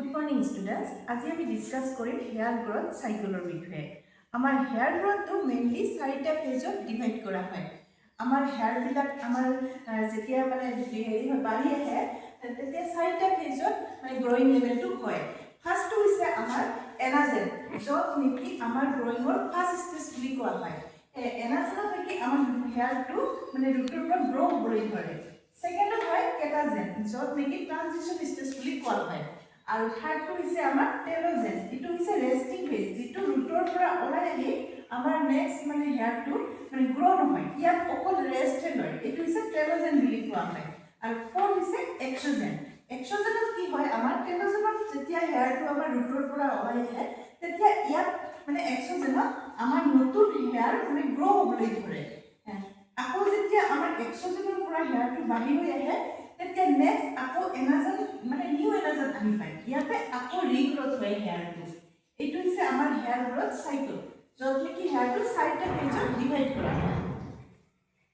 Good morning students. আজি আমি discuss কৰিম হেয়াৰ গ্ৰোথ সাইকেলৰ বিষয়ে। আমাৰ হেয়াৰ গ্ৰোথটো মেইনলি 4টা ফেজত ডিভাইড কৰা হয়। আমাৰ হেয়াৰ বিলাক আমাৰ যেতিয়া মানে হেৰি হয় বাঢ়ি আহে তেতিয়া 4টা ফেজত মানে গ্ৰোইং লেভেলটো হয়। ফাৰ্স্টটো হৈছে আমাৰ এনাজেল, য'ত নেকি আমাৰ গ্ৰোইঙৰ ফাৰ্স্ট ষ্টেজ বুলি কোৱা হয়। এনাজেলত নেকি আমাৰ হেয়াৰটো মানে ৰুটৰ পৰা গ্ৰো হ'বলৈ ধৰে। সেকেন্ডটো হয় কেটাজেন, য'ত নেকি ট্ৰানজিশন ষ্টেজ বুলি কোৱা হয়। আৰু থাৰ্ডটো হৈছে আমাৰ টেলোজেন, এইটো হৈছে ৰেষ্টিং ফেজ, যিটো ৰুটৰ পৰা ওলাই আহি আমাৰ নেক্সট মানে হেয়াৰটো মানে গ্ৰো নহয়, ইয়াত অকল ৰেষ্ট লয়, এইটো হৈছে টেলোজেন বুলি কোৱা হয়। আৰু ফ'ৰ্থ হৈছে এক্সোজেন। এক্সোজেনত কি হয়, আমাৰ টেলোজেনত যেতিয়া হেয়াৰটো আমাৰ ৰুটৰ পৰা ওলাই আহে তেতিয়া ইয়াত মানে এক্সোজেনত আমাৰ নতুন হেয়াৰ মানে গ্ৰো হ'বলৈ ধৰে। আকৌ যেতিয়া আমাৰ এক্সোজেনৰ পৰা হেয়াৰটো বাঢ়ি হৈ আহে তেতিয়া নেক্সট আকৌ এনাজেন মানে নিউ এনাজেন আহি পায়, ইয়াতে আকৌ ৰিগ্ৰোথ হয় হেয়াৰটো। এইটো হৈছে আমাৰ হেয়াৰ গ্ৰোথ সাইকেল, য'ত নেকি হেয়াৰটো 4টা ফেজত ডিভাইড কৰা হয়।